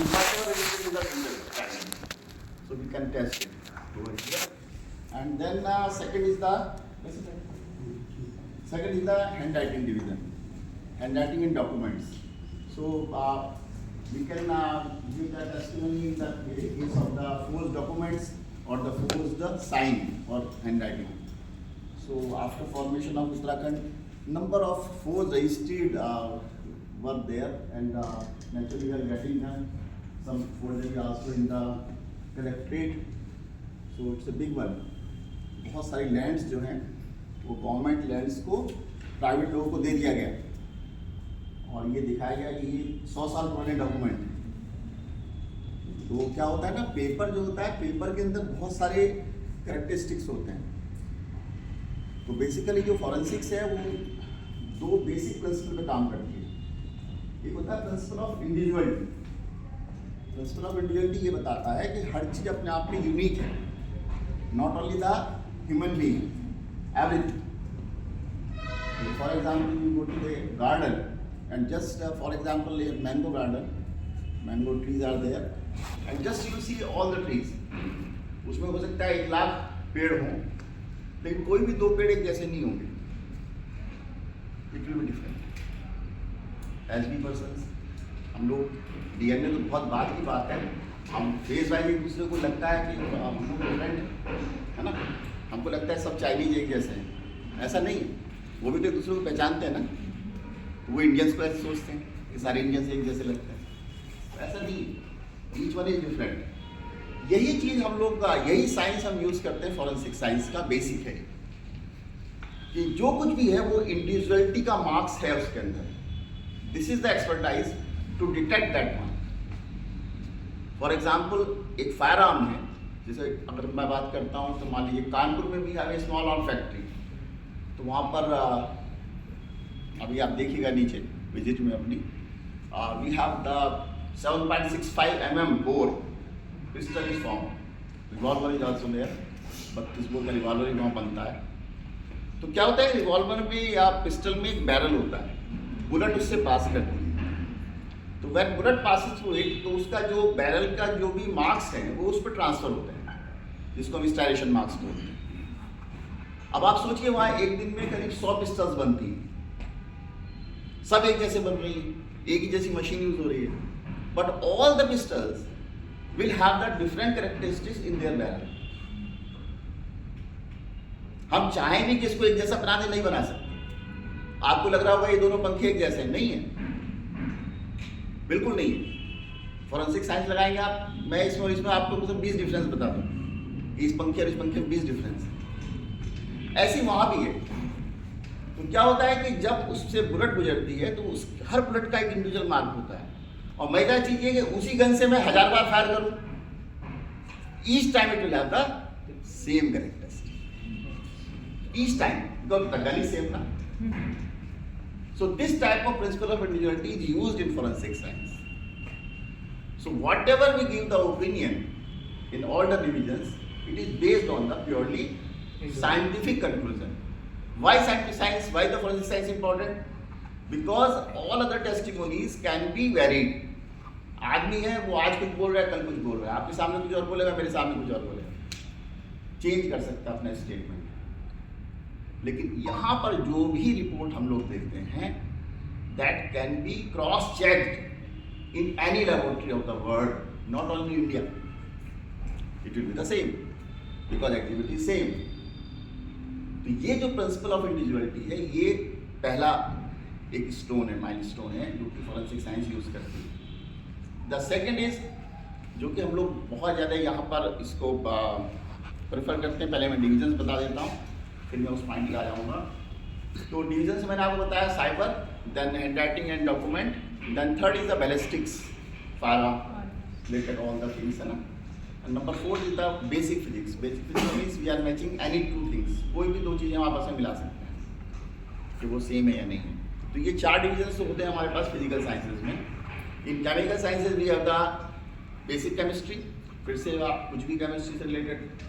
whatever related to the finger. So we can test it over here. And then second is the handwriting division, handwriting in documents. So we can give the testimony in the case of the forged documents or the forged sign or handwriting. So after formation of Uttarakhand, number of forged registered were there, and naturally we are getting some forgery also in the collectorate. So it's a big one. बहुत सारी lands जो हैं वो government lands को private लोगों को दे दिया गया, और ये दिखाया गया कि ये 100 साल पुराने डॉक्यूमेंट। तो क्या होता है ना, पेपर जो होता है, पेपर के अंदर बहुत सारे कैरेक्टरिस्टिक्स होते हैं। तो बेसिकली जो फॉरेंसिक्स है वो दो बेसिक प्रिंसिपल पे काम करती है। एक होता है principal of individuality. Principal of individuality ये बताता है कि हर चीज़ अपने आप में यूनिक है, not only the human being, everything. For example you go to the garden and just for example a mango garden, mango trees are there, and just you see all the trees, उसमें हो सकता है 1 लाख पेड़ हों, लेकिन कोई भी 2 पेड़ एक जैसे नहीं होंगे, it will be different. As we persons, हम लोग DNA तो बहुत बात की बात है, हम फेस वाइज एक दूसरे को लगता है कि हम लोग डिफरेंट है ना, हमको लगता है सब चाइनीज एक जैसे हैं, ऐसा नहीं, वो भी तो एक दूसरे को पहचानते हैं ना। वो इंडियंस को ऐसे सोचते हैं कि सारे इंडियंस एक जैसे लगते हैं, ऐसा नहीं, ईच वन इज डिफरेंट। यही चीज़ हम लोग का, यही साइंस हम यूज़ करते हैं, फॉरेंसिक साइंस का बेसिक है कि जो कुछ भी है वो इंडिविजुअलिटी का मार्क्स है उसके अंदर। This is the expertise to detect that one. For example एक फायर आर्म है, जैसे अगर मैं बात करता हूँ तो मान लीजिए कानपुर में भी है स्मॉल आर्म फैक्ट्री, तो वहाँ पर अभी आप देखिएगा नीचे विजिट में अपनी, we have the 7.65 mm bore pistol is form, revolver is also there, 32 bore का रिवॉल्वर वहाँ बनता है। तो क्या होता है, रिवॉल्वर में या पिस्टल में एक बैरल होता है, बुलेट उससे पास करती है, तो when bullet passes through it, तो उसका जो बैरल का जो भी मार्क्स हैं वो उस पर ट्रांसफर होते हैं, जिसको हम स्टाइलेशन मार्क्स बोलते हैं। अब आप सोचिए वहाँ एक दिन में करीब 100 पिस्टल्स बनती हैं, सब एक जैसे बन रही है, एक ही जैसी मशीन यूज हो रही है, but all the pistols will have the different characteristics in their barrel. हम चाहें भी कि इसको एक जैसा बना दे, नहीं बना सकते। आपको लग रहा होगा ये दोनों पंखे एक जैसे हैं, नहीं है, बिल्कुल नहीं है। फॉरेंसिक साइंस लगाएंगे आप, मैं इसमें और इसमें आपको मतलब 20 डिफरेंस बता दूं, इस पंखे और इस पंखे में 20 डिफरेंस। ऐसी वहां भी है। तो क्या होता है कि जब उससे बुलेट गुजरती है तो उस हर बुलेट का एक इंडिविजुअल मार्क होता है, और मजा चीज ये कि उसी गन से मैं 1000 बार फायर करूं, each time it will have the same characteristic, each time, because the gun is same ना। So this type of principle of individuality is used in forensic science. So whatever we give the opinion in all the divisions, it is based on the purely scientific conclusion. Why scientific science? Why the forensic science important? Because all other testimonies can be varied. आदमी है वो आज कुछ बोल रहा है, कल कुछ बोल रहा है, आपके सामने कुछ और बोलेगा, मेरे सामने कुछ और बोलेगा, चेंज कर सकता है अपना स्टेटमेंट। लेकिन यहाँ पर जो भी रिपोर्ट हम लोग देखते हैं, that can be cross checked in any laboratory of the world, not only India. It will be the same because activity is same. तो ये जो प्रिंसिपल ऑफ इंडिविजुअलिटी है, ये पहला एक स्टोन है, माइलस्टोन है, जो कि फॉरेंसिक साइंस यूज करती है। द सेकंड इज, जो कि हम लोग बहुत ज़्यादा यहाँ पर इसको प्रेफर करते हैं, पहले मैं डिविजन्स बता देता हूँ, फिर मैं उस पॉइंट पे आ जाऊँगा। तो डिविजन्स मैंने आपको बताया, cyber, then handwriting and document, then third is the ballistics, fire related all the things है ना, and number 4 is the basic physics. Basic physics means we are matching any two things, कोई भी दो चीज़ें हम आपस में मिला सकते हैं कि वो सेम है या नहीं है। तो ये 4 डिविजन्स होते हैं हमारे पास फिजिकल साइंसेज में। In chemical sciences we have the basic chemistry, फिर से आप कुछ भी केमिस्ट्री से रिलेटेड